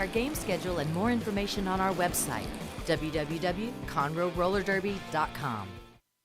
Our game schedule and more information on our website, www.conroerollerderby.com.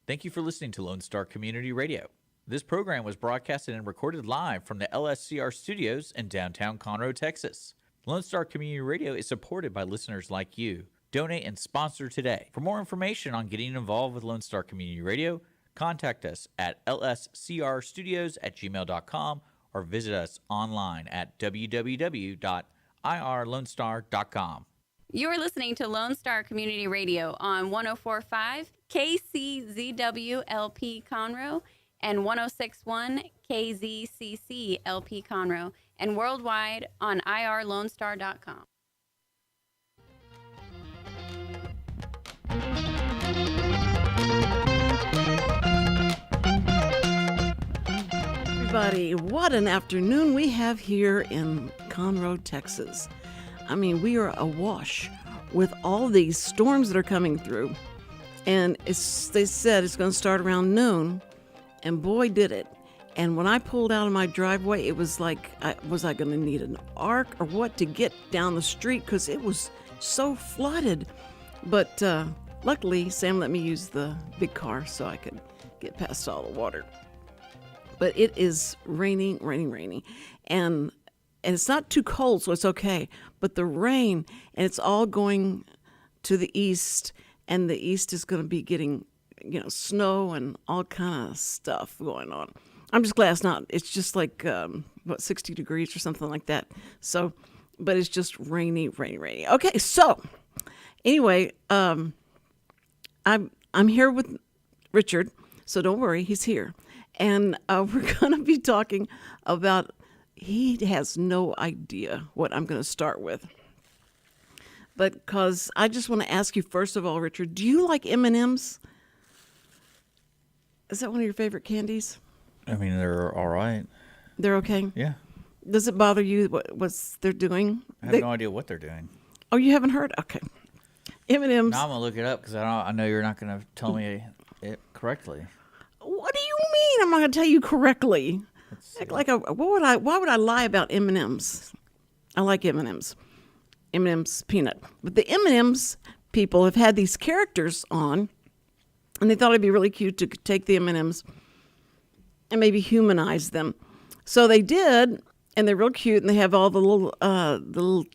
Thank you for listening to Lone Star Community Radio. This program was broadcasted and recorded live from the LSCR studios in downtown Conroe, Texas. Lone Star Community Radio is supported by listeners like you. Donate and sponsor today. For more information on getting involved with Lone Star Community Radio, contact us at lscrstudios@gmail.com or visit us online at www.irlonestar.com. You're listening to Lone Star Community Radio on 104.5 KCZW-LP Conroe and 106.1 KZCC-LP Conroe and worldwide on irlonestar.com. Everybody, what an afternoon we have here in Conroe, Texas. I mean, we are awash with all these storms that are coming through. And they said it's going to start around noon, and boy, did it. And when I pulled out of my driveway, it was like, was I going to need an ark or what to get down the street? Because it was so flooded. But luckily, Sam let me use the big car so I could get past all the water. But it is raining. And it's not too cold, so it's okay. But the rain, and it's all going to the east, and the east is going to be getting, snow and all kind of stuff going on. I'm just glad it's not. It's just like, 60 degrees or something like that. So, but it's just rainy. Okay, so anyway, I'm here with Richard, so don't worry, he's here. And we're going to be talking about, he has no idea what I'm going to start with. But because I just want to ask you, first of all, Richard, do you like M&Ms? Is that one of your favorite candies? I mean, they're all right. They're okay? Yeah. Does it bother you what they're doing? I have no idea what they're doing. Oh, you haven't heard? Okay. M&Ms. Now I'm going to look it up because I know you're not going to tell me it correctly. What do you mean I'm not going to tell you correctly? Why would I lie about M&Ms? I like M&Ms. M&M's peanut. But the M&M's people have had these characters on, and they thought it'd be really cute to take the M&M's and maybe humanize them. So they did, and they're real cute, and they have all the little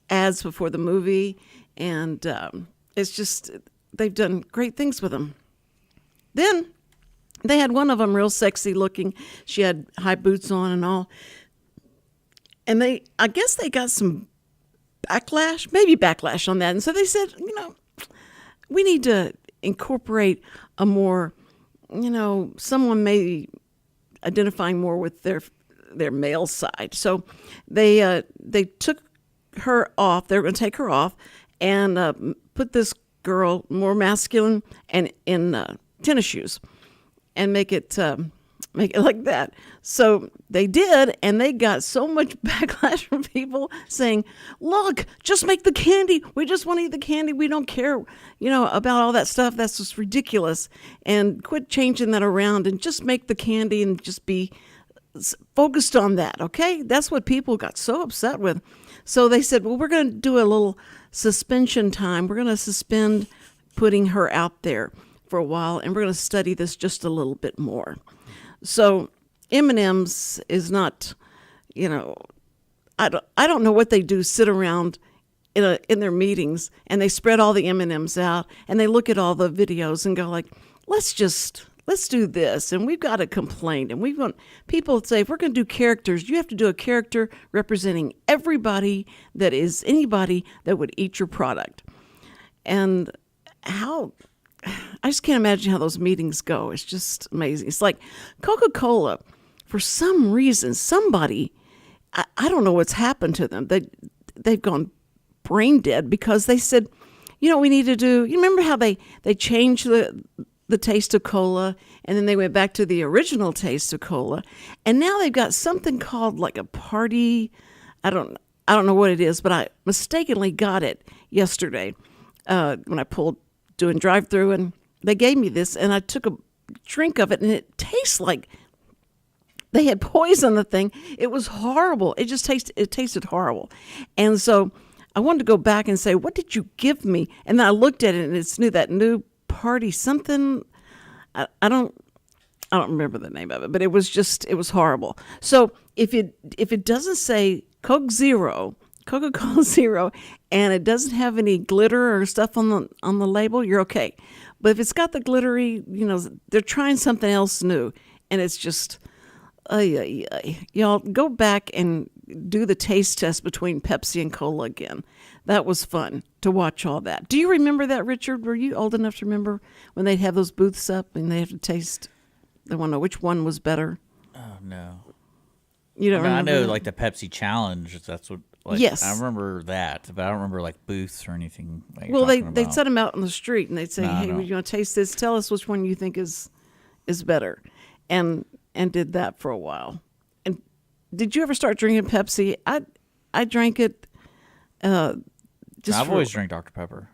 ads before the movie, and it's just, they've done great things with them. Then they had one of them real sexy looking. She had high boots on and all. And I guess they got some backlash on that. And so they said, we need to incorporate a more, someone maybe identifying more with their male side. So they took her off. They were going to take her off and put this girl more masculine and in tennis shoes. And make it like that. So they did, and they got so much backlash from people saying, look, just make the candy. We just want to eat the candy. We don't care, about all that stuff. That's just ridiculous. And quit changing that around and just make the candy and just be focused on that, okay? That's what people got so upset with. So they said, well, we're going to do a little suspension time. We're going to suspend putting her out there for a while, and we're going to study this just a little bit more. So M&M's is not, I don't know what they do. Sit around in their meetings and they spread all the M&M's out and they look at all the videos and go like, let's do this, and we've got a complaint, and we want people to say, if we're going to do characters, you have to do a character representing everybody that is anybody that would eat your product. And I just can't imagine how those meetings go. It's just amazing. It's like Coca-Cola, for some reason, somebody, I don't know what's happened to them. They've gone brain dead because they said, we need to do, you remember how they changed the taste of cola, and then they went back to the original taste of cola, and now they've got something called like a party. I don't know what it is, but I mistakenly got it yesterday when I doing drive-through, and they gave me this, and I took a drink of it, and it tastes like they had poisoned the thing. It was horrible. It tasted horrible. And so I wanted to go back and say, what did you give me? And then I looked at it, and it's that new party something. I don't remember the name of it, but it was horrible. So if it doesn't say Coke Zero, Coca-Cola Zero, and it doesn't have any glitter or stuff on the label, you're okay. But if it's got the glittery, they're trying something else new, and it's just, y'all go back and do the taste test between Pepsi and Cola again. That was fun to watch all that. Do you remember that, Richard? Were you old enough to remember when they'd have those booths up and they have to taste? They want to know which one was better. Oh no, you don't remember? I know like the Pepsi challenge. That's what. Like, yes, I remember that, but I don't remember like booths or anything. Like well, they'd set them out on the street and they'd say, "Hey, no. you want to taste this? Tell us which one you think is better," and did that for a while. And did you ever start drinking Pepsi? I drank it. I've always drank Dr. Pepper.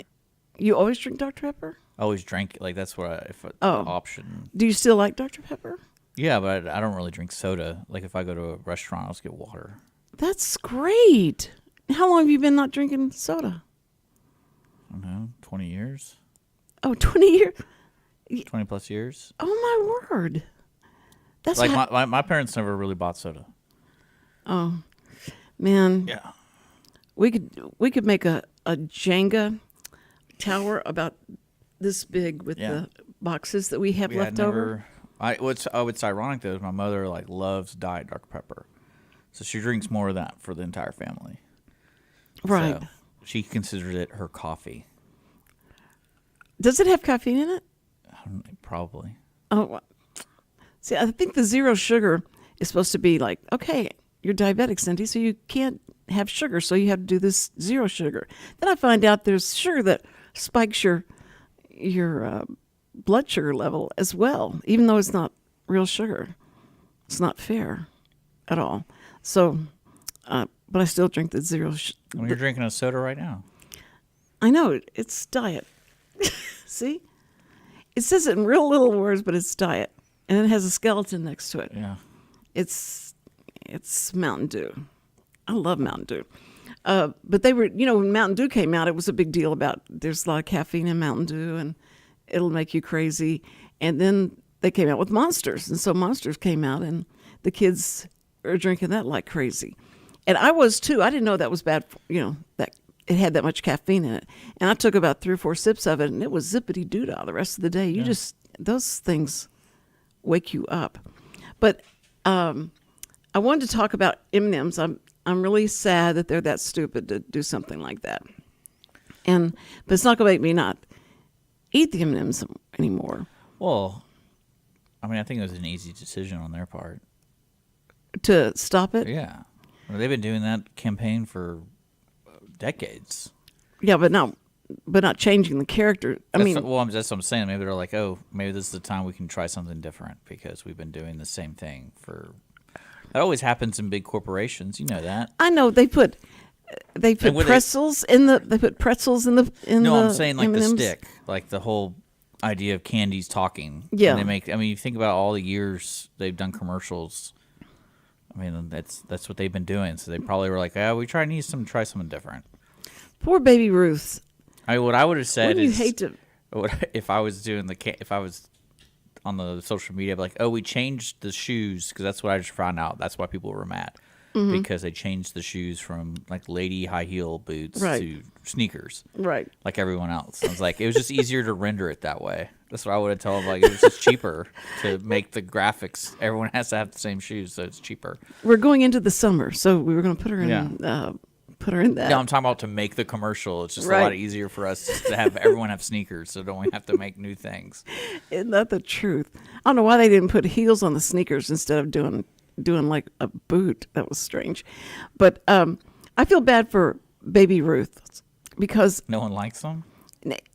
You always drink Dr. Pepper? I always drank like that's what the option. Do you still like Dr. Pepper? Yeah, but I don't really drink soda. Like if I go to a restaurant, I'll just get water. That's great. How long have you been not drinking soda? I don't know, 20 years. Oh, 20 years? 20 plus years. Oh, my word. That's like my parents never really bought soda. Oh, man. Yeah. We could make a Jenga tower about this big with the boxes that we have left over. What's ironic though is my mother like loves Diet Dr. Pepper. So she drinks more of that for the entire family. Right. So she considers it her coffee. Does it have caffeine in it? Probably. Oh, see, I think the zero sugar is supposed to be like, okay, you're diabetic, Cindy, so you can't have sugar, so you have to do this zero sugar. Then I find out there's sugar that spikes your blood sugar level as well, even though it's not real sugar. It's not fair at all. So, but I still drink the zero. You're drinking a soda right now. I know it's diet. See, it says it in real little words, but it's diet, and it has a skeleton next to it. Yeah, it's Mountain Dew. I love Mountain Dew. But they were, when Mountain Dew came out, it was a big deal about there's a lot of caffeine in Mountain Dew and it'll make you crazy. And then they came out with Monsters. And so Monsters came out and the kids are drinking that like crazy. And I was too. I didn't know that was bad, that it had that much caffeine in it. And I took about 3 or 4 sips of it and it was zippity-doo-dah the rest of the day. Those things wake you up. But I wanted to talk about M&Ms. I'm really sad that they're that stupid to do something like that. But it's not going to make me not eat the M&Ms anymore. Well, I mean, I think it was an easy decision on their part. To stop it? Yeah. Well, they've been doing that campaign for decades. Yeah, but not changing the character. That's what I'm saying. Maybe they're like, oh, maybe this is the time we can try something different because we've been doing the same thing for... That always happens in big corporations. You know that. I know they put pretzels in the. They put pretzels in the. No, I'm saying like M&Ms. the stick, like the whole idea of candies talking. Yeah. And they make. I mean, you think about all the years they've done commercials. I mean, that's what they've been doing. So they probably were like, "Oh, we try something different." Poor baby Ruth. What I would have said Wouldn't is, you hate to? if I was doing if I was on the social media, I'd be like, oh, we changed the shoes because that's what I just found out. That's why people were mad because they changed the shoes from like lady high heel boots to sneakers, Right. like everyone else. I was like, it was just easier to render it that way. That's what I would have told them. Like, it was just cheaper to make the graphics. Everyone has to have the same shoes, so it's cheaper. We're going into the summer, so we were going to put her in. Put her in that. No, I'm talking about to make the commercial. It's just a lot easier for us to have everyone have sneakers, so don't we have to make new things? Isn't that the truth? I don't know why they didn't put heels on the sneakers instead of doing like a boot. That was strange. But I feel bad for baby Ruth because No one likes them?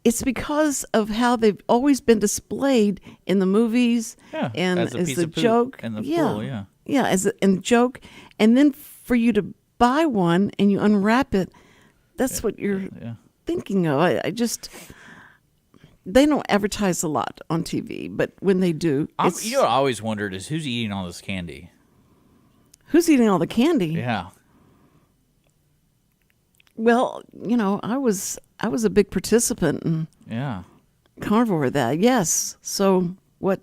it's because of how they've always been displayed in the movies and as a piece the of poop joke in the pool, yeah. as a joke, and then for you to buy one and you unwrap it, that's what you're thinking of. I just, they don't advertise a lot on TV, but when they do, You know what I always wondered is who's eating all this candy? Who's eating all the candy? Yeah. Well, I was a big participant in Yeah. carnivore that. Yes. So what?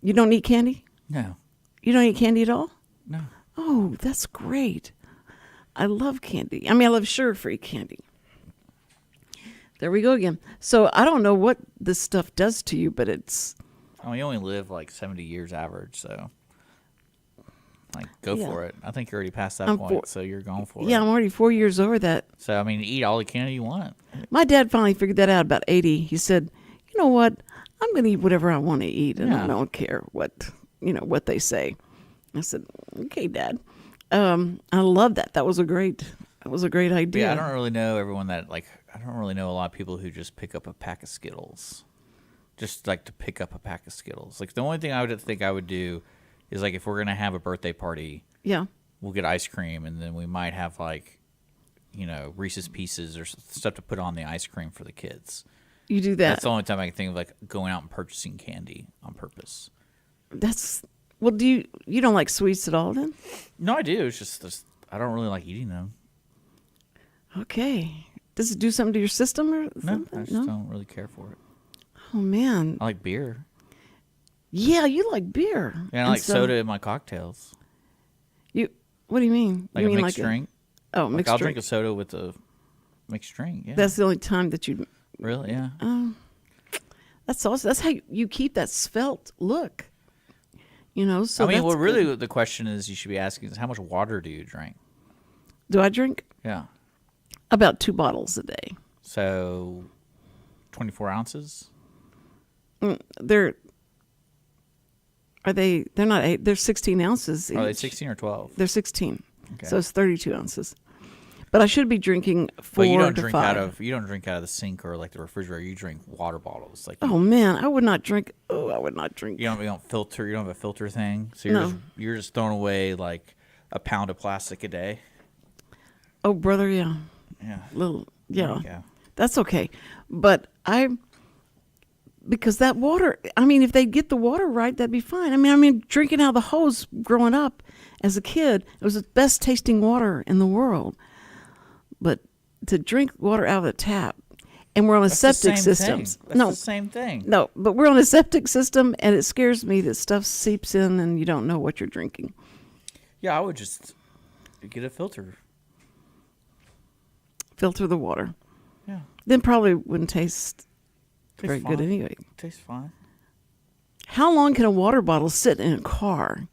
You don't eat candy? No. You don't eat candy at all? No. Oh, that's great. I love candy. I mean, I love sugar-free candy. There we go again. So I don't know what this stuff does to you, but it's... I mean, you only live like 70 years average, so like go Yeah. for it. I think you're already past that I'm point, so you're going for Yeah, it. I'm already 4 years over that. So I mean, eat all the candy you want. My dad finally figured that out about 80. He said, you know what? I'm going to eat whatever I want to eat, and Yeah. I don't care what they say. I said, okay, Dad. I love that. That was a great idea. Yeah, I don't really know everyone that I don't really know a lot of people who just pick up a pack of Skittles. Just like to pick up a pack of Skittles. Like the only thing I would think I would do is like if we're gonna have a birthday party, Yeah. we'll get ice cream and then we might have Reese's Pieces or stuff to put on the ice cream for the kids. You do that. That's the only time I can think of like going out and purchasing candy on purpose. Well, do you don't like sweets at all then? No, I do. It's just I don't really like eating them. Okay. Does it do something to your system or No, something? I just don't really care for it. Oh man. I like beer. Yeah, you like beer. And I And like so soda in my cocktails. What do you mean? Like you a mean mixed drink. Oh, Like mixed I'll drink. drink a soda with a mixed drink. Yeah. That's the only time that you. really, yeah. That's awesome. That's how you keep that svelte look. So I mean, that's well, really, good. the question is you should be asking is how much water do you drink? Do I drink Yeah. about 2 bottles a day? So, 24 ounces? They're not 8. They're 16 ounces. Are they each. 16 or 12? They're 16. Okay. So it's 32 ounces. But I should be drinking 4 But you don't to drink 5. you don't drink out of the sink or like the refrigerator. You drink water bottles. Like Oh man, I would not drink. Oh, I would not drink. you don't filter. You don't have a filter thing. So No. you're just throwing away like a pound of plastic a day. Oh, brother, yeah. Yeah. Little, There yeah. you go. That's okay. But because that water, I mean, if they get the water right, that'd be fine. I mean, drinking out of the hose growing up as a kid, it was the best tasting water in the world. But to drink water out of the tap, and we're on a That's the septic same system. thing. That's the same thing. No, but we're on a septic system, and it scares me that stuff seeps in and you don't know what you're drinking. Yeah, I would just get a filter. Filter the water. Yeah. Then probably wouldn't taste very Tastes good fine. anyway. Tastes fine. How long can a water bottle sit in a car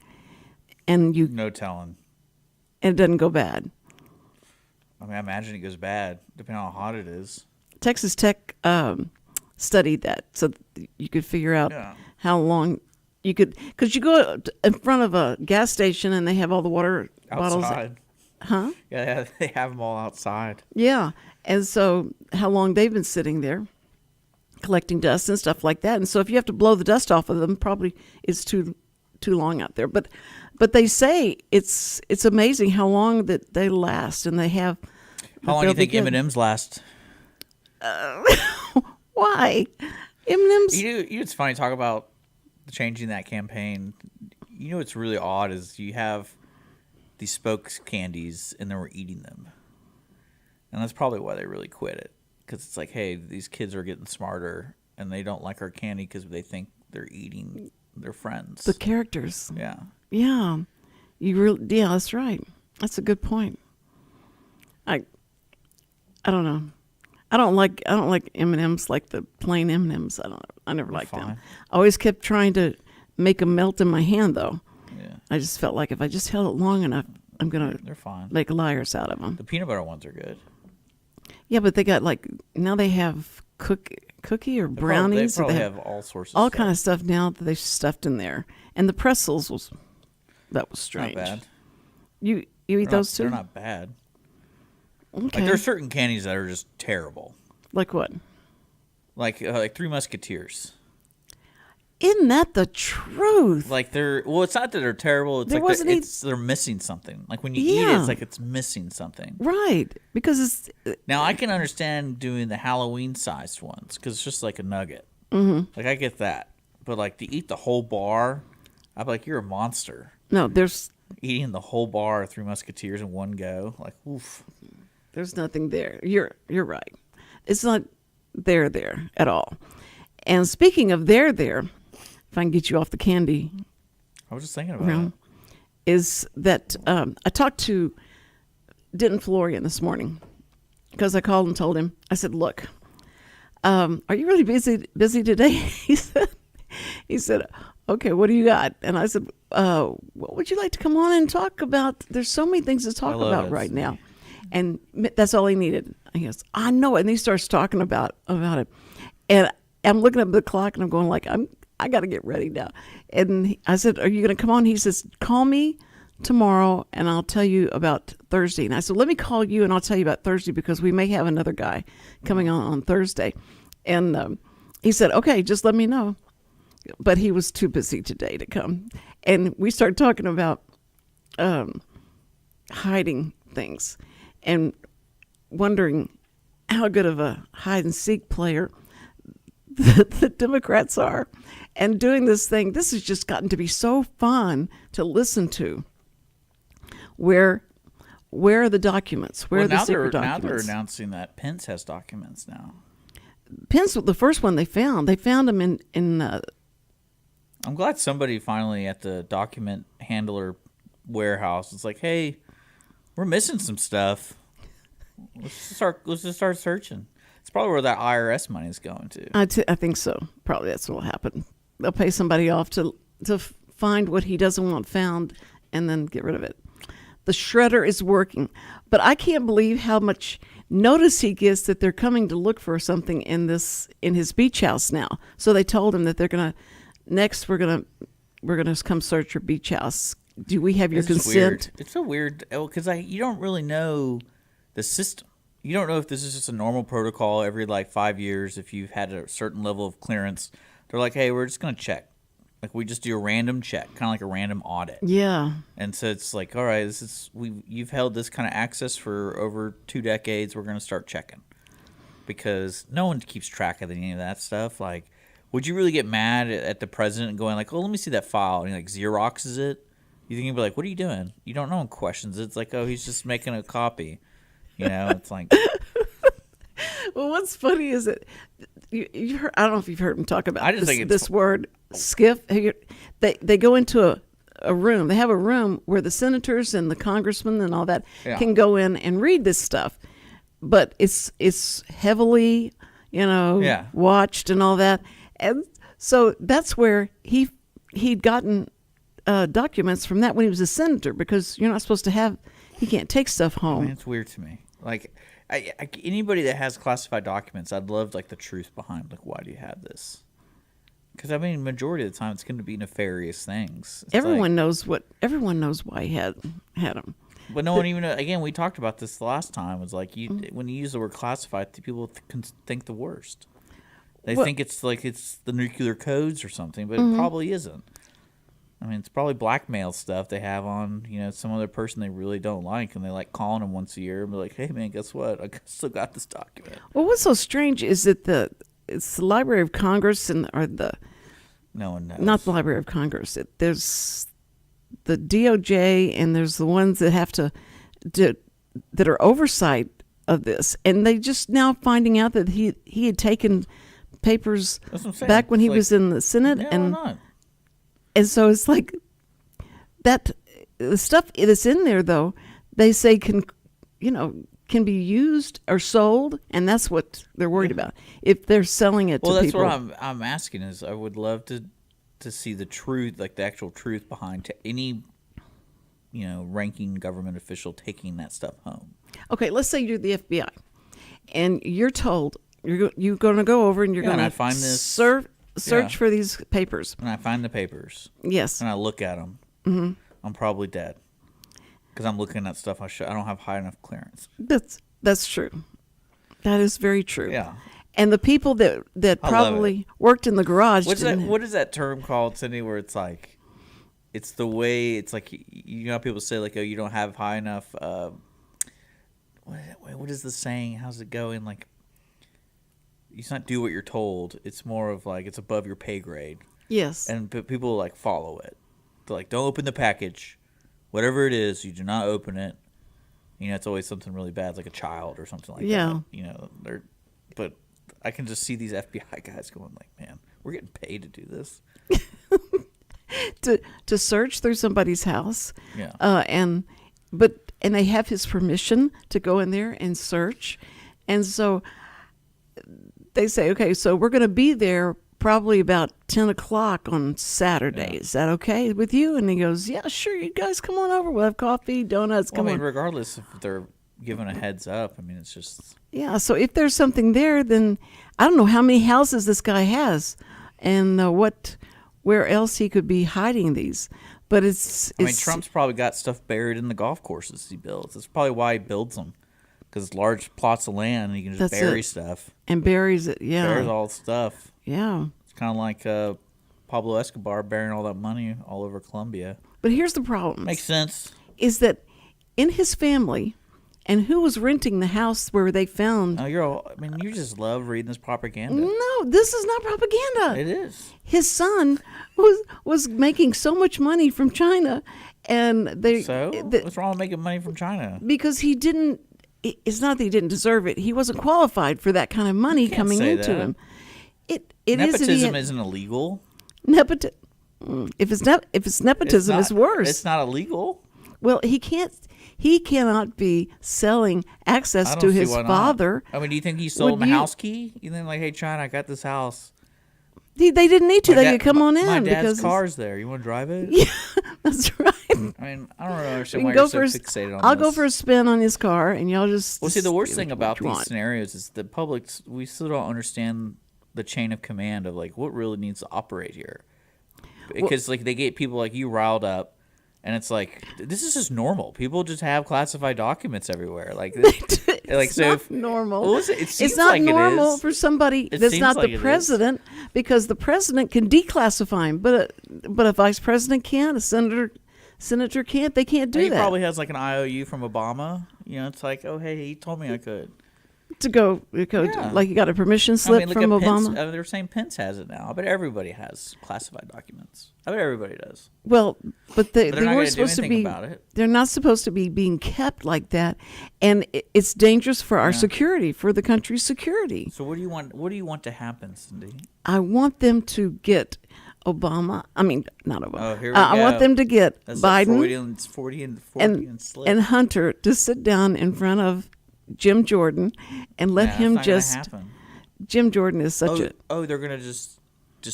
and No telling. it doesn't go bad? I mean, I imagine it goes bad depending on how hot it is. Texas Tech studied that so that you could figure out Yeah. how long you could, because you go in front of a gas station and they have all the water bottles. Outside. Huh? Yeah, they have them all outside. Yeah. And so how long they've been sitting there collecting dust and stuff like that. And so if you have to blow the dust off of them, probably it's too long out there. But they say it's amazing how long that they last, and they have. How long do you they'll be think good. M&Ms last? Why? M&Ms. It's funny talk about changing that campaign. You know what's really odd is you have these spokes candies and then we're eating them, and that's probably why they really quit it, because it's like, hey, these kids are getting smarter and they don't like our candy because they think they're eating their friends. The characters. Yeah. Yeah. Yeah, that's right. That's a good point. I don't know. I don't like M&Ms like the plain M&Ms. I never liked them. fine. I always kept trying to make them melt in my hand though. Yeah. I just felt like if I just held it long enough, I'm going to They're fine. make liars out of them. The peanut butter ones are good. Yeah, but they got now they have cookie or brownies. They or probably have have all sorts of all stuff. kind of stuff now that they've stuffed in there. And the pretzels was strange. Not bad. You eat those too? They're not bad. Okay. Like there's certain candies that are just terrible. Like what? Like Three Musketeers. Isn't that the truth? Like it's not that they're terrible. It's There like wasn't any- they're missing something. Like when you eat it, Yeah. it's like it's missing something. Right, because it's Now I can understand doing the Halloween sized ones because it's just like a nugget. Mm-hmm. Like I get that, but like to eat the whole bar, I'm like, you're a monster. no. There's Eating the whole bar of Three Musketeers in one go, like oof. There's nothing there. You're right. It's not there at all. And speaking of there, if I can get you off the candy I was just thinking about realm, is that I talked to Denton Florian this morning because I called and told him. I said, "Look, are you really busy today?" He said, "Okay, what do you got?" And I said, "What would you like to come on and talk about? There's so many things to talk about right now." And that's all he needed. He goes, "I know it." And he starts talking about it. And I'm looking at the clock and I'm going like, I got to get ready now. And I said, "Are you going to come on?" He says, "Call me tomorrow and I'll tell you about Thursday." And I said, "Let me call you and I'll tell you about Thursday because we may have another guy coming on Thursday." And he said, "Okay, just let me know." But he was too busy today to come. And we started talking about hiding things and wondering how good of a hide and seek player the Democrats are, and doing this thing. This has just gotten to be so fun to listen to. Where are the documents? Where are the secret documents? Now they're announcing that Pence has documents now. Pence, the first one they found them in. I'm glad somebody finally at the document handler warehouse is like, "Hey, we're missing some stuff. Let's just start searching." It's probably where that IRS money is going to. I think so. Probably that's what will happen. They'll pay somebody off to find what he doesn't want found and then get rid of it. The shredder is working, but I can't believe how much notice he gets that they're coming to look for something in his beach house now. So they told him that they're gonna we're gonna come search your beach house. Do we have your consent? Weird. It's so weird because you don't really know the system. You don't know if this is just a normal protocol every like 5 years. If you've had a certain level of clearance, they're like, "Hey, we're just gonna check." Like we just do a random check, kind of like a random audit. Yeah. And so it's like, all right, you've held this kind of access for over 2 decades. We're gonna start checking because no one keeps track of any of that stuff. Like, would you really get mad at the president and going like, "Oh, let me see that file," and he like Xeroxes it? You think he'd be like, "What are you doing?" You don't know. One questions. It's like, "Oh, he's just making a copy." You know, it's like. Well, what's funny is that you heard, I don't know if you've heard him talk about this word skiff. They go into a room. They have a room where the senators and the congressmen and all that can go in and read this stuff, but it's heavily, watched and all that. And so that's where he'd gotten documents from that when he was a senator, because you're not supposed to have. He can't take stuff home. I mean, it's weird to me. Like, anybody that has classified documents, I'd love like the truth behind. Like, why do you have this? Because I mean, majority of the time, it's going to be nefarious things. Everyone knows why he had them. But no one even. Again, we talked about this the last time. Was like when you use the word classified, people think the worst. They think it's like it's the nuclear codes or something, but it probably isn't. I mean, it's probably blackmail stuff they have on, some other person they really don't like, and they like calling them once a year and be like, "Hey, man, guess what? I still got this document." Well, what's so strange is that it's the Library of Congress no one knows. Not the Library of Congress. There's the DOJ and there's the ones that have to that are oversight of this, and they just now finding out that he had taken papers back when he was in the Senate, and so it's like that the stuff that's in there, though, they say can be used or sold, and that's what they're worried about if they're selling it to people. Well, that's what I'm asking is I would love to see the truth, like the actual truth behind any ranking government official taking that stuff home. Okay, let's say you're the FBI, and you're told you're going to go over and you're going to find this search for these papers. And I find the papers. Yes. And I look at them. Mm-hmm. I'm probably dead because I'm looking at stuff I don't have high enough clearance. That's true. That is very true. Yeah. And the people that probably worked in the garage. What is that term called, Cindy? Where it's like, it's the way it's like how people say like, "Oh, you don't have high enough." What is the saying? How's it going? Like, you not do what you're told. It's more of like it's above your pay grade. Yes. And people like follow it. They're like, "Don't open the package. Whatever it is, you do not open it. it's always something really bad, like a child or something like Yeah. that. But I can just see these FBI guys going like, man, we're getting paid to do this. to search through somebody's house. Yeah. And they have his permission to go in there and search. And so they say, okay, so we're going to be there probably about 10 o'clock on Saturday. Yeah. Is that okay with you? And he goes, yeah, sure. You guys come on over. We'll have coffee, donuts. Well, Come on. regardless if they're given a heads up, it's just. Yeah. So if there's something there, then I don't know how many houses this guy has and where else he could be hiding these. But it's Trump's probably got stuff buried in the golf courses he builds. That's probably why he builds them. Because it's large plots of land and you can just bury stuff. And buries it. Yeah. Buries all the stuff. Yeah. It's kind of like Pablo Escobar burying all that money all over Colombia. But here's the problem. Makes sense. Is that in his family, and who was renting the house where they found? Oh, you just love reading this propaganda. No, this is not propaganda. It is. His son was making so much money from China, and what's wrong with making money from China? because he didn't. It's not that he didn't deserve it. He wasn't qualified for that kind of money coming into him. It Nepotism isn't illegal. If it's nepotism, it's worse. It's not illegal. Well, he cannot be selling access to his father. Do you think he sold him a house key? You think like, hey, China, I got this house. They didn't need to. They could come on in. My dad's because car's there. You want to drive it? Yeah, that's right. I don't really understand why you're so fixated on I'll this. go for a spin on his car, and y'all just. Well, see, the worst just thing about what you these want. scenarios is the public, we still don't understand the chain of command of like what really needs to operate here. Because they get people like you riled up, and it's like this is just normal. People just have classified documents everywhere. It's not normal. Well, it seems it's not like normal it is. for somebody It that's seems not like the it is. president, because the president can declassify him, but a vice president can't. A senator can't. They can't do He that. probably has like an IOU from Obama. It's like, oh hey, he told me I could. to go Yeah. like you got a permission slip look from at Pence. Obama. They're saying Pence has it now. I bet everybody has classified documents. I bet everybody does. Well, but they they're not weren't gonna do supposed to anything be. about it. They're not supposed to be being kept like that, and it's dangerous for our security, for the country's security. So what do you want? What do you want to happen, Cindy? I want them to get Obama. I mean, not Obama. Oh, here we I go. want them to get That's Biden Freudian slip. and Hunter to sit down in front of Jim Jordan and let him that's not gonna just. happen. Jim Jordan is such a. Oh, they're gonna just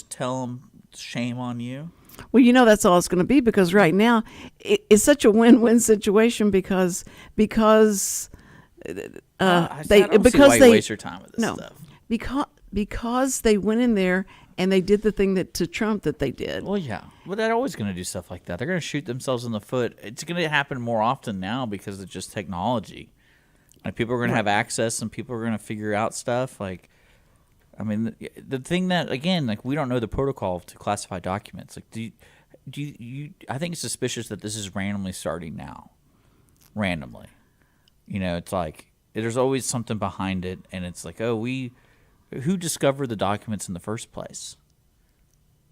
tell him shame on you. Well, that's all it's going to be, because right now it's such a win-win situation because I don't see why you waste your time with this stuff. because they went in there and they did the thing to Trump that they did. Well, yeah, but they're always going to do stuff like that. They're going to shoot themselves in the foot. It's going to happen more often now because of just technology. Like people are going to have access, and people are going to figure out stuff. Like, I mean, the thing that again, like we don't know the protocol to classify documents. Like, do you? I think it's suspicious that this is randomly starting now. Randomly, it's like there's always something behind it, and it's like, who discovered the documents in the first place?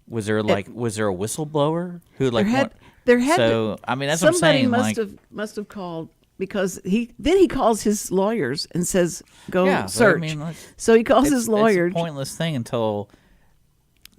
Was there a whistleblower who there had so to, I mean that's what I'm saying. Somebody must have called, because he calls his lawyers and says go search. I mean, so he calls his lawyer. It's a pointless thing until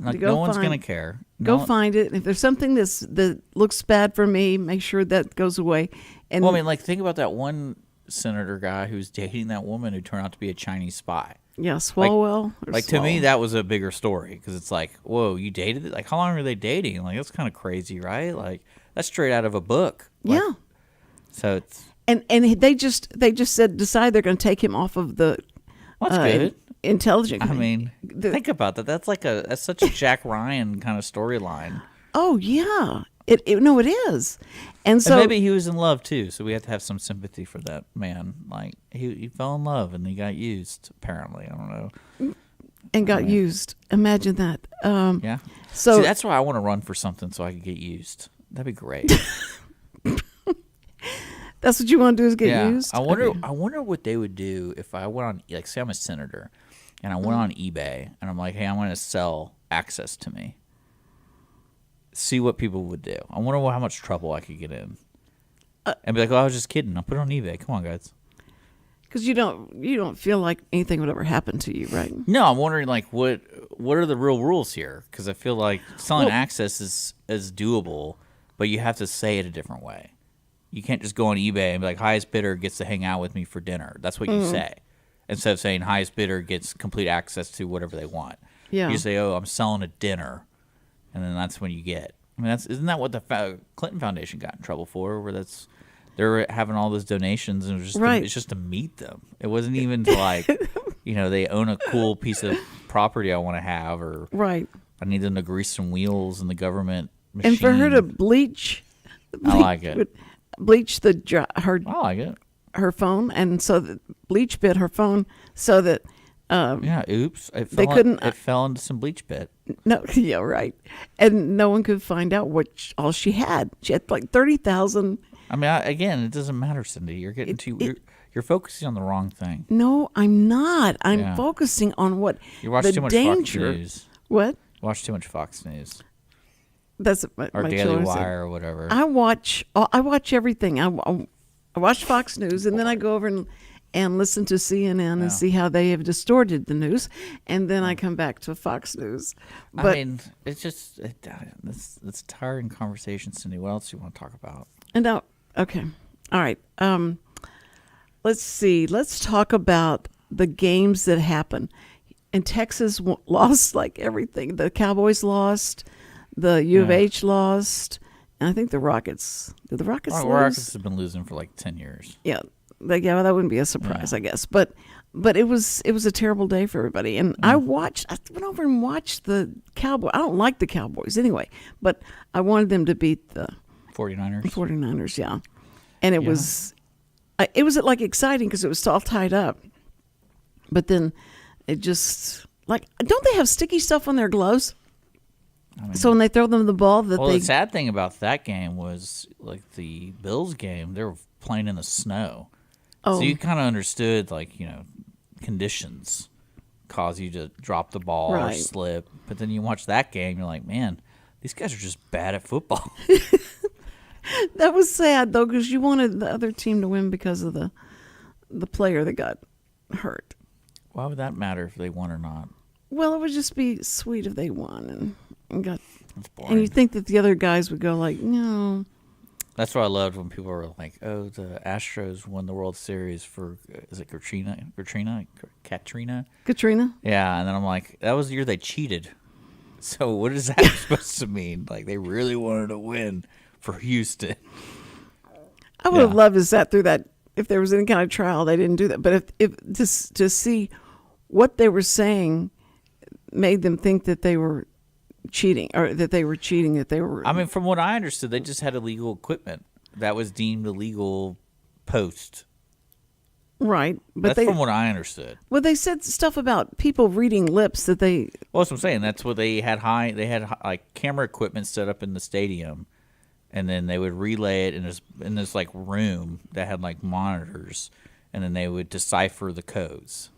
go no one's find- going to care. Go find it. If there's something that looks bad for me, make sure that goes away. And Well, I mean, think about that one senator guy who's dating that woman who turned out to be a Chinese spy. yeah, Swalwell. To me, that was a bigger story because it's like, whoa, you dated it? Like, how long were they dating? Like, that's kind of crazy, right? Like, that's straight out of a book. Like, yeah. So it's And they just decide they're going to take him off of the that's good. intelligence. I mean, think about that. That's such a Jack Ryan kind of storyline. Oh yeah, it is, and so And maybe he was in love too, so we have to have some sympathy for that man. Like he fell in love and he got used. Apparently, I don't know. and got used. Imagine that. Yeah. So See, that's why I want to run for something so I can get used. That'd be great. that's what you want to do, is get used. I wonder. Okay. I wonder what they would do if I went on, like, say I'm a senator, and I went on eBay and I'm like, hey, I'm going to sell access to me. See what people would do. I wonder how much trouble I could get in. and be like, "Oh, I was just kidding. I'll put it on eBay. Come on, guys." Because you don't feel like anything would ever happen to you, right? No, I'm wondering like what are the real rules here? Because I feel like selling access is doable, but you have to say it a different way. You can't just go on eBay and be like, highest bidder gets to hang out with me for dinner. That's what you say. Instead of saying highest bidder gets complete access to whatever they want. Yeah. You say, oh, I'm selling a dinner. And then that's when you get. I mean, isn't that what the Clinton Foundation got in trouble for? Where they're having all those donations and it's just to meet them. It wasn't even to like, they own a cool piece of property I want to have, or right. I need them to grease some wheels in the government machine. And for her to bleach I like it. Bleach I like it. her phone, and so that bleach bit her phone so that Oops! It fell into some bleach bit. No, yeah, right, and no one could find out all she had. She had like 30,000. I mean, again, it doesn't matter, Cindy. You're getting you're focusing on the wrong thing. No, I'm not. I'm focusing on what you watch the too much danger. Fox News. What? You watch too much Fox News. That's my Daily children Wire say. or whatever. I watch everything. I watch Fox News, and then I go over and listen to CNN and see how they have distorted the news, and then I come back to Fox News. But I mean, it's just it's a tiring conversation, Cindy. What else do you want to talk about? and now, okay, all right. Let's see. Let's talk about the games that happen. And Texas lost like everything. The Cowboys lost. The U of H lost. And I think the Rockets. Did the Rockets lose? Rockets have been losing for like 10 years. Yeah. Well, that wouldn't be a surprise, I guess. But it was a terrible day for everybody. And I went over and watched the Cowboys. I don't like the Cowboys anyway, but I wanted them to beat the 49ers, yeah. And it was like exciting because it was all tied up. But then it just don't they have sticky stuff on their gloves? I mean, so when they throw them the ball, the sad thing about that game was like the Bills game, they were playing in the snow. So you kind of understood conditions cause you to drop the ball or slip. But then you watch that game, you're like, man, these guys are just bad at football. That was sad though, because you wanted the other team to win because of the player that got hurt. Why would that matter if they won or not? Well, it would just be sweet if they won and got. That's boring. And you think that the other guys would go like, no. That's what I loved when people were like, "Oh, the Astros won the World Series for is it Katrina? Katrina? Yeah." And then I'm like, "That was the year they cheated." So what is that supposed to mean? Like they really wanted to win for Houston. I would have loved to sat through that if there was any kind of trial. They didn't do that, but if to see what they were saying made them think that they were cheating, or that they were cheating, that they were. I mean, from what I understood, they just had illegal equipment that was deemed illegal post. Right, but that's from what I understood. Well, they said stuff about people reading lips that they. Well, that's what I'm saying. That's what they had. They had like camera equipment set up in the stadium, and then they would relay it in this like room that had like monitors, and then they would decipher the codes.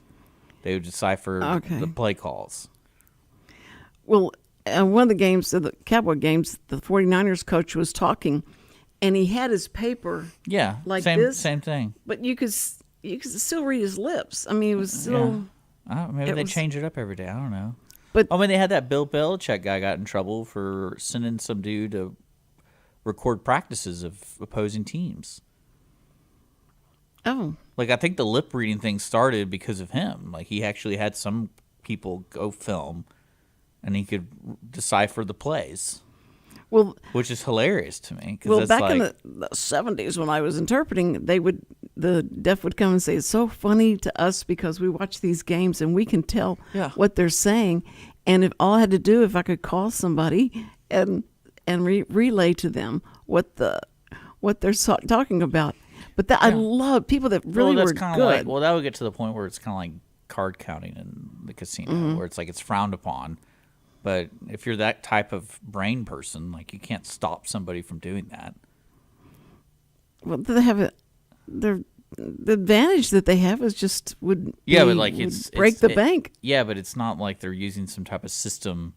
They would decipher the play calls. Well, one of the games, the Cowboy games, the 49ers coach was talking, and he had his paper. Yeah, like same thing. But you could still read his lips. I mean, it was still. Maybe they change it up every day. I don't know. But they had that Bill Belichick guy got in trouble for sending some dude to record practices of opposing teams. Oh. Like, I think the lip reading thing started because of him. Like, he actually had some people go film, and he could decipher the plays. Well, which is hilarious to me. Well, back in the 70s when I was interpreting, the deaf would come and say, "It's so funny to us because we watch these games and we can tell what they're saying. And if all I had to do, if I could call somebody and relay to them what they're talking about." But I love people that really were good. That would get to the point where it's kind of like card counting in the casino, where it's like it's frowned upon. But if you're that type of brain person, like you can't stop somebody from doing that. Well, they have the advantage that they have is just would break the bank. Yeah, but it's not like they're using some type of system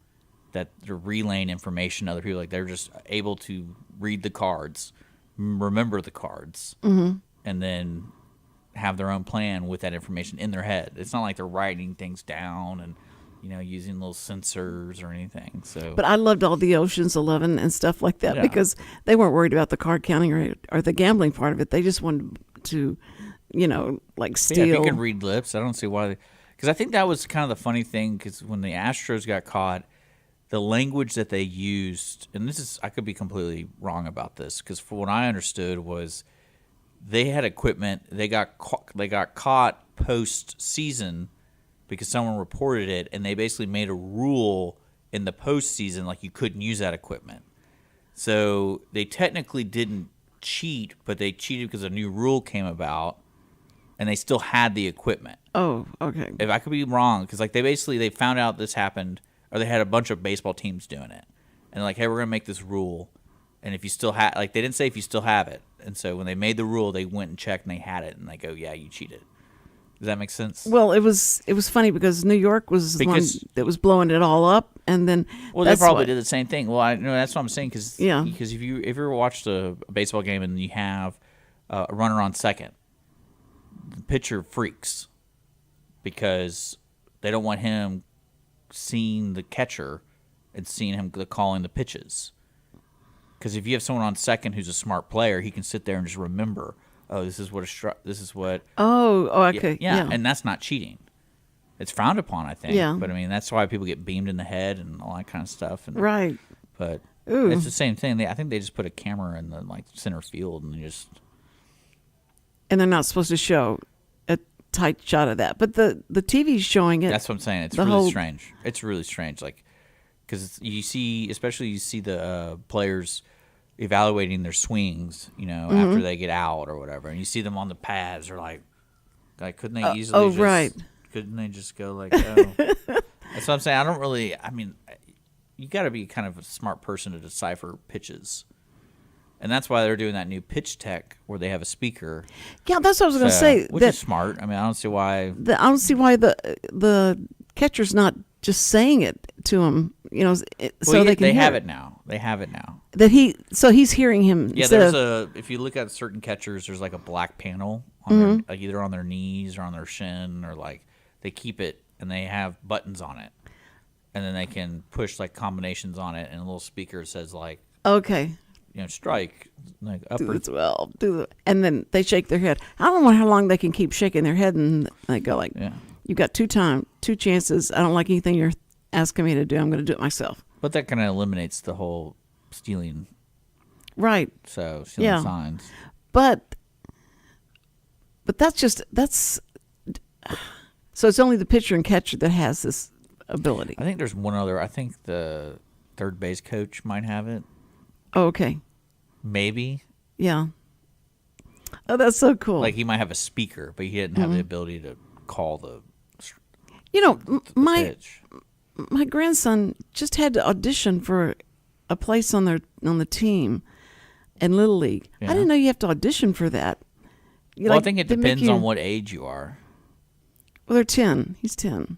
that they're relaying information to other people. Like they're just able to read the cards remember the cards and then have their own plan with that information in their head. It's not like they're writing things down and using little sensors or anything. So, But I loved all the Ocean's 11 and stuff like that because they weren't worried about the card counting or the gambling part of it. They just wanted to, like steal. Yeah, if you can read lips, I don't see why. Because I think that was kind of the funny thing. Because when the Astros got caught, the language that they used, and I could be completely wrong about this, because for what I understood was they had equipment. They got caught post-season because someone reported it, and they basically made a rule in the postseason like you couldn't use that equipment. So they technically didn't cheat, but they cheated because a new rule came about, and they still had the equipment. Oh, okay. If I could be wrong, because like they found out this happened, or they had a bunch of baseball teams doing it, and like, hey, we're gonna make this rule, and if you still have, like, they didn't say if you still have it, and so when they made the rule, they went and checked and they had it, and they go, yeah, you cheated. Does that make sense? Well, it was funny because New York was the one that was blowing it all up, and then they probably did the same thing. Well, I know that's what I'm saying because if you ever watched a baseball game and you have a runner on second, the pitcher freaks because they don't want him seeing the catcher and seeing him calling the pitches. Because if you have someone on second who's a smart player, he can sit there and just remember, oh, this is what. Oh, okay. Yeah, and that's not cheating. It's frowned upon, I think. Yeah. But I mean, that's why people get beamed in the head and all that kind of stuff. And, right. But Ooh. it's the same thing. I think they just put a camera in the center field and and they're not supposed to show a tight shot of that. But the TV's showing it. That's what I'm saying. It's really strange. It's really strange. Like, because you see the players evaluating their swings, after they get out or whatever, and you see them on the pads. Or like couldn't they easily? Couldn't they just go like? Oh. That's what I'm saying. I mean, you got to be kind of a smart person to decipher pitches. And that's why they're doing that new pitch tech where they have a speaker. Yeah, that's what I was going to say. Which is smart. I mean, I don't see why. I don't see why the catcher's not just saying it to him. So they can. They have it now. They have it now. So he's hearing him. Yeah, if you look at certain catchers, there's like a black panel on their, either on their knees or on their shin, or like they keep it and they have buttons on it, and then they can push like combinations on it, and a little speaker says like, okay. Strike, like upper. Do this well. And then they shake their head. I don't know how long they can keep shaking their head, and they go like, "You got two chances. I don't like anything you're asking me to do. I'm going to do it myself." But that kind of eliminates the whole stealing, right? So stealing signs. But that's so it's only the pitcher and catcher that has this ability. I think there's one other. I think the third base coach might have it. Oh, okay. Maybe. Yeah. Oh, that's so cool. Like he might have a speaker, but he didn't have the ability to call the pitch. My grandson just had to audition for a place on the team in Little League. Yeah. I didn't know you have to audition for that. I think it depends on what age you are. Well, they're 10. He's 10.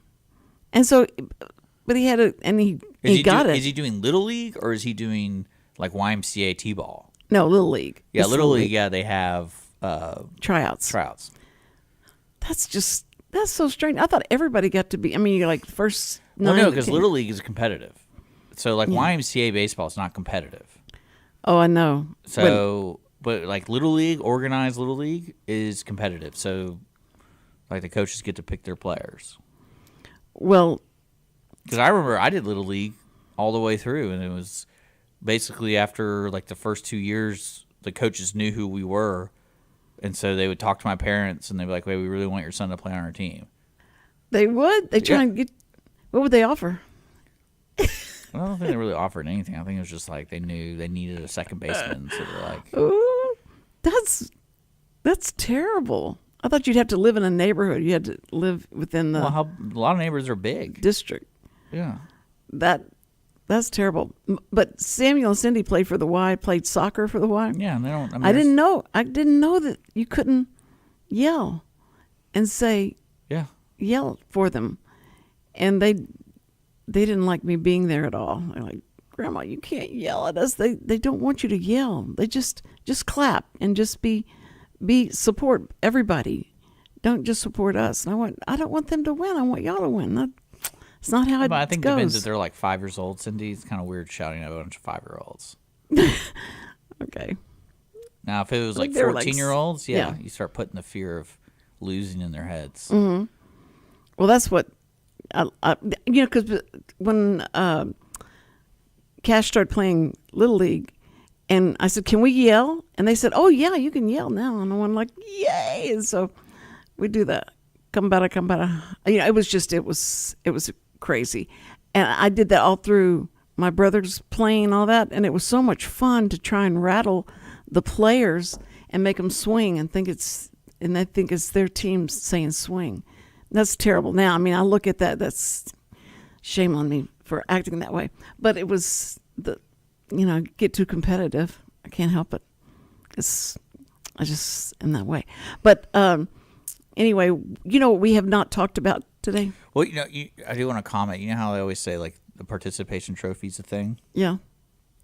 And so, but he had he got it. Is he doing Little League or is he doing like YMCA T-ball? No, Little League. Yeah, it's Little League. Yeah, they have tryouts. That's so strange. I thought everybody got to be. I mean, like first. Well, no, because Little League is competitive. So like YMCA baseball is not competitive. Oh, I know. So, but like Little League, organized Little League is competitive. So, like the coaches get to pick their players. Well, because I remember I did Little League all the way through, and it was basically after like the first 2 years, the coaches knew who we were, and so they would talk to my parents, and they'd be like, "Wait, we really want your son to play on our team." They would. They try and get. What would they offer? I don't think they really offered anything. I think it was just like they knew they needed a second baseman, so they're like, "Ooh, that's terrible." I thought you'd have to live in a neighborhood. You had to live within the. Well, a lot of neighborhoods are big. District. Yeah. That's terrible. But Samuel and Cindy played for the Y. Played soccer for the Y. Yeah, and they don't. I didn't know. I didn't know that you couldn't yell and say. Yeah. Yell for them, and they didn't like me being there at all. They're like, Grandma, you can't yell at us. They don't want you to yell. They just clap and just be support everybody. Don't just support us. And I don't want them to win. I want y'all to win. It's not how it But I think it goes. depends if they're like 5 years old, Cindy. It's kind of weird shouting at a bunch of 5-year-olds. Okay. Now, if it was like They were like 14-year-olds, yeah. you start putting the fear of losing in their heads. Mm-hmm. Well, that's what because when Cash started playing Little League, and I said, "Can we yell?" And they said, "Oh yeah, you can yell now." And I'm like, "Yay!" And so we do that. Come better. It was crazy, and I did that all through my brothers playing all that, and it was so much fun to try and rattle the players and make them swing and they think it's their team saying swing. That's terrible. Now, I mean, I look at that. That's shame on me for acting that way. But it was get too competitive. I can't help it. I just am that way. But anyway, what we have not talked about today? Well, I do want to comment. You know how they always say like the participation trophy's a thing? Yeah.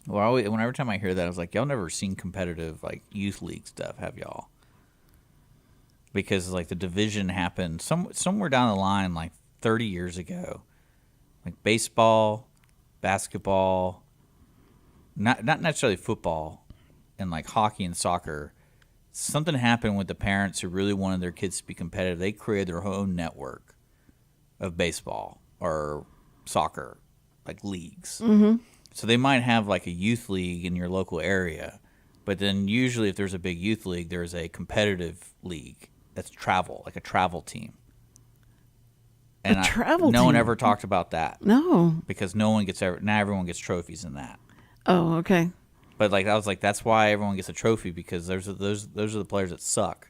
Well, every time I hear that, I was like, y'all never seen competitive like youth league stuff, have y'all? Because like the division happened somewhere down the line, like 30 years ago, like baseball, basketball, not necessarily football, and like hockey and soccer. Something happened with the parents who really wanted their kids to be competitive. They created their own network of baseball or soccer, like leagues. Mm-hmm. So they might have like a youth league in your local area, but then usually if there's a big youth league, there's a competitive league that's travel, like a travel team. And no one ever talked about that. No. Because not everyone gets trophies in that. Oh, okay. But like I was like, that's why everyone gets a trophy, because those are the players that suck.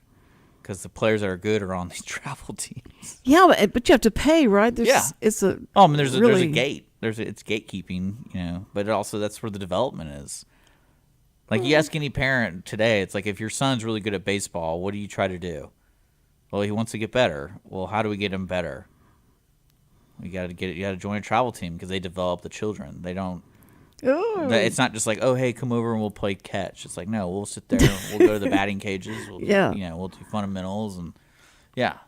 Because the players that are good are on these travel teams. Yeah, but you have to pay, right? It's a there's a gate. It's gatekeeping, But that's where the development is. Like you ask any parent today, it's like if your son's really good at baseball, what do you try to do? Well, he wants to get better. Well, how do we get him better? You got to join a travel team because they develop the children. They don't. Oh. It's not just like, oh, hey, come over and we'll play catch. It's like, no, we'll sit there. We'll go to the batting cages. We'll do fundamentals and yeah.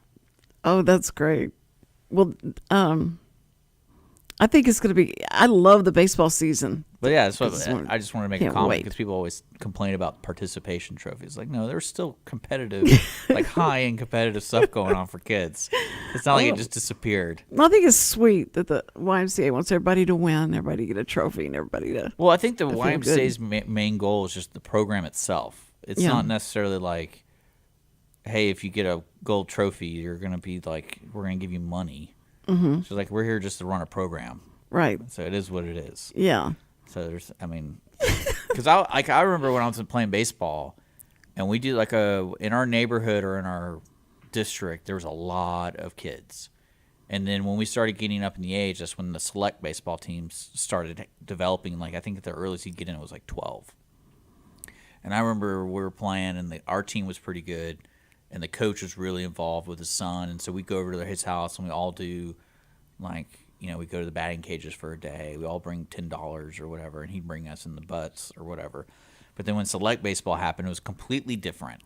Oh, that's great. Well, I think it's going to be. I love the baseball season. But yeah, that's what I just wanted to make a comment wait. because people always complain about participation trophies. Like, no, there's still competitive, like high-end competitive stuff going on for kids. It's not like it just disappeared. I think it's sweet that the YMCA wants everybody to win, everybody to get a trophy, and everybody to. Well, I think the YMCA's main goal is just the program itself. It's not necessarily like, hey, if you get a gold trophy, you're going to be like, we're going to give you money. Mm-hmm. So like, we're here just to run a program. Right. So it is what it is. Yeah. So because I remember when I was playing baseball, and we do like in our neighborhood or in our district, there was a lot of kids, and then when we started getting up in the age, that's when the select baseball teams started developing. Like I think at the earliest you get in it was like 12, and I remember we were playing, and our team was pretty good, and the coach was really involved with his son, and so we go over to his house and we all do like. We go to the batting cages for a day. We all bring $10 or whatever, and he'd bring us in the butts or whatever. But then when select baseball happened, it was completely different.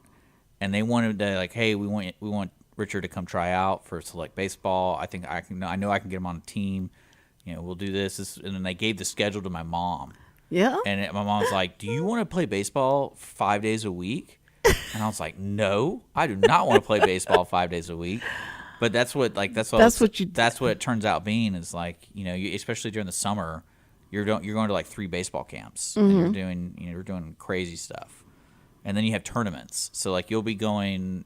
And they wanted to like, hey, we want Richard to come try out for select baseball. I know I can get him on a team. We'll do this. And then they gave the schedule to my mom. Yeah. And my mom's like, do you want to play baseball 5 days a week? And I was like, no, I do not want to play baseball 5 days a week. But that's what it turns out being is like, especially during the summer, you're going to like 3 baseball camps and you're doing crazy stuff. And then you have tournaments. So like you'll be going,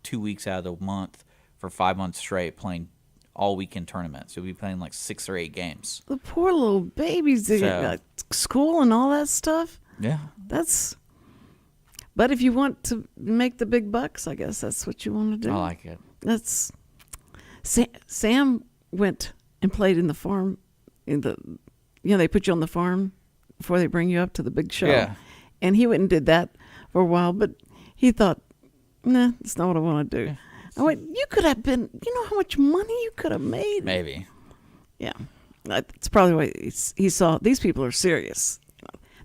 2 weeks out of the month for 5 months straight playing all weekend tournaments. You'll be playing like 6 or 8 games. The poor little babies, they got school and all that stuff. Yeah. But if you want to make the big bucks, I guess that's what you want to do. I like it. Sam went and played in the farm they put you on the farm before they bring you up to the big show. Yeah. And he went and did that for a while, but he thought, nah, that's not what I want to do. Yeah. I went, you could have been, how much money you could have made? Maybe. Yeah. That's probably why he saw these people are serious.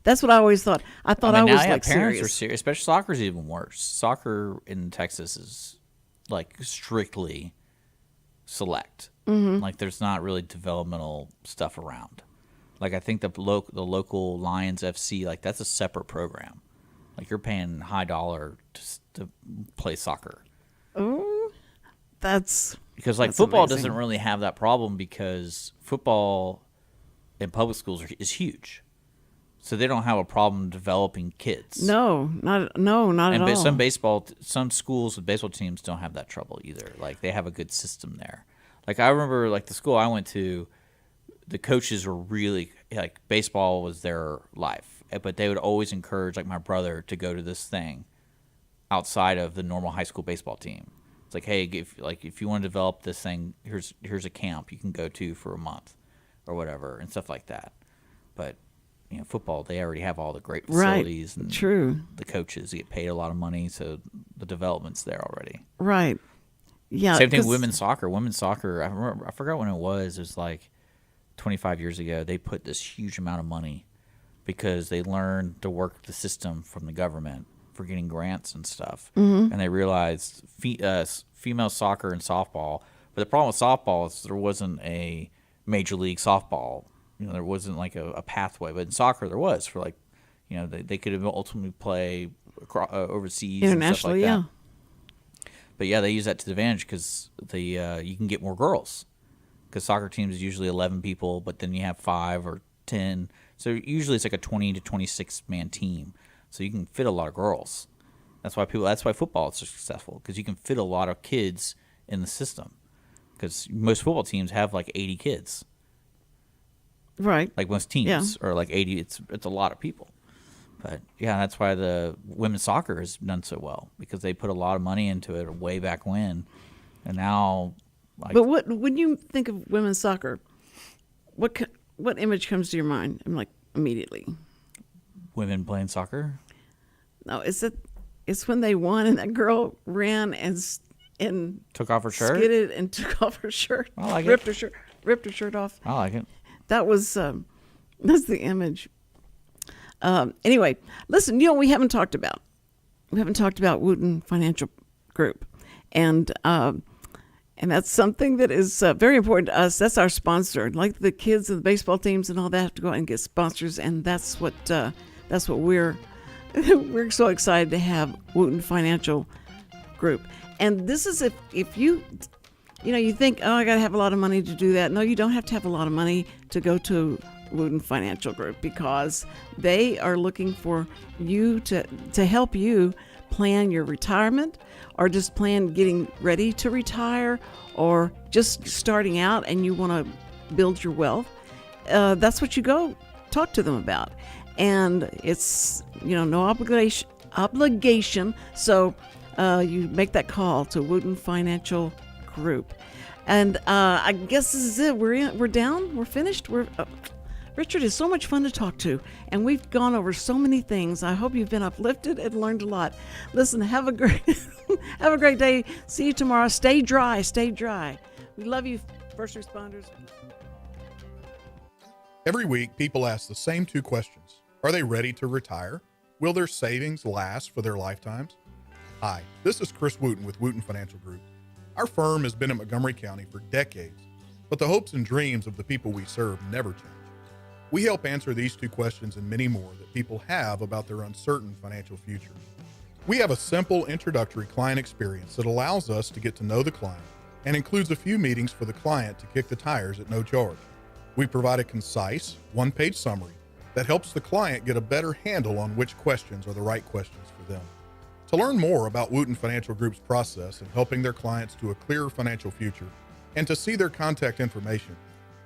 That's what I always thought. I thought I, mean, was now, yeah, like parents serious. are serious. Especially soccer's even worse. Soccer in Texas is like strictly select. Like there's not really developmental stuff around. Like I think the local Lions FC, like that's a separate program. Like you're paying high dollar to play soccer. Oh, that's Because like that's football amazing. doesn't really have that problem because football in public schools is huge. So they don't have a problem developing kids. not at all. Some schools with baseball teams don't have that trouble either. Like they have a good system there. Like I remember, like the school I went to, the coaches were really like baseball was their life, but they would always encourage like my brother to go to this thing outside of the normal high school baseball team. It's like, hey, if you want to develop this thing, here's a camp you can go to for a month or whatever and stuff like that. But football, they already have all the great facilities and True. the coaches get paid a lot of money, so the development's there already. Right. Yeah. Same thing with 'cause- women's soccer. Women's soccer, I forgot when it was. It was like 25 years ago. They put this huge amount of money because they learned to work the system from the government for getting grants and stuff. And they realized female soccer and softball. But the problem with softball is there wasn't a major league softball. There wasn't like a pathway. But in soccer, there was for like, they could have ultimately play overseas internationally, and stuff like that. But yeah, they use that to the advantage because you can get more girls. Because soccer teams is usually 11 people, but then you have 5 or 10. So usually it's like a 20 to 26 man team. So you can fit a lot of girls. That's why football is so successful, because you can fit a lot of kids in the system. Because most football teams have like 80 kids. Right. Like most teams, or like 80. It's a lot of people. But yeah, that's why the women's soccer has done so well, because they put a lot of money into it way back when, and now. But when you think of women's soccer, what image comes to your mind? I'm like immediately. Women playing soccer? No, it's when they won and that girl ran and Took off her shirt? skidded and took off her shirt. I like ripped it. Ripped her shirt off. I like it. That was that's the image. Anyway, listen, we haven't talked about Wootton Financial Group, and that's something that is very important to us. That's our sponsor. Like the kids and the baseball teams and all that have to go out and get sponsors, and that's what we're we're so excited to have Wootton Financial Group. And this is if you think, oh, I got to have a lot of money to do that. No, you don't have to have a lot of money to go to Wootton Financial Group, because they are looking for you to help you plan your retirement, or just plan getting ready to retire, or just starting out and you want to build your wealth. That's what you go talk to them about, and it's no obligation. So you make that call to Wootton Financial Group, and I guess this is it. We're down. We're finished. Richard is so much fun to talk to, and we've gone over so many things. I hope you've been uplifted and learned a lot. Listen, have a great day. See you tomorrow. Stay dry. Stay dry. We love you, first responders. Every week, people ask the same 2 questions. Are they ready to retire? Will their savings last for their lifetimes? Hi, this is Chris Wootton with Wootton Financial Group. Our firm has been in Montgomery County for decades, but the hopes and dreams of the people we serve never change. We help answer these 2 questions and many more that people have about their uncertain financial future. We have a simple introductory client experience that allows us to get to know the client and includes a few meetings for the client to kick the tires at no charge. We provide a concise, 1-page summary that helps the client get a better handle on which questions are the right questions for them. To learn more about Wootton Financial Group's process in helping their clients to a clearer financial future, and to see their contact information,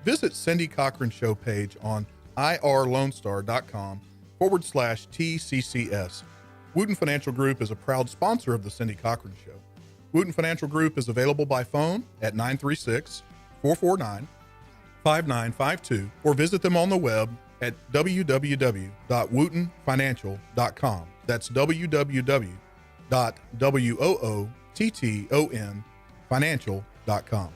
visit Cindy Cochran's show page on irlonestar.com/TCCS. Wootton Financial Group is a proud sponsor of the Cindy Cochran Show. Wootton Financial Group is available by phone at 936-449-5952, or visit them on the web at www.woottonfinancial.com. That's www.woottonfinancial.com.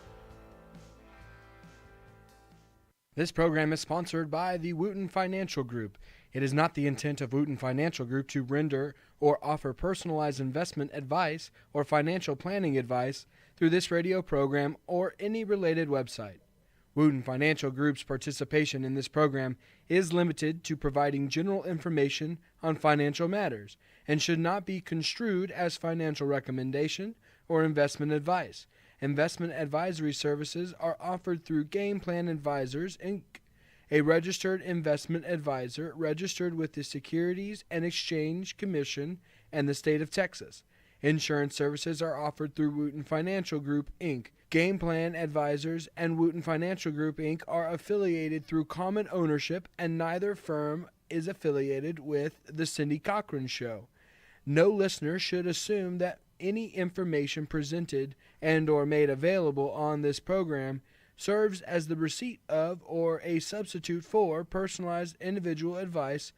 This program is sponsored by the Wootton Financial Group. It is not the intent of Wootton Financial Group to render or offer personalized investment advice or financial planning advice through this radio program or any related website. Wootton Financial Group's participation in this program is limited to providing general information on financial matters and should not be construed as financial recommendation or investment advice. Investment advisory services are offered through Game Plan Advisors, Inc., a registered investment advisor registered with the Securities and Exchange Commission and the state of Texas. Insurance services are offered through Wootton Financial Group, Inc. Game Plan Advisors and Wootton Financial Group, Inc. are affiliated through common ownership, and neither firm is affiliated with The Cindy Cochran Show. No listener should assume that any information presented and or made available on this program serves as the receipt of or a substitute for personalized individual advice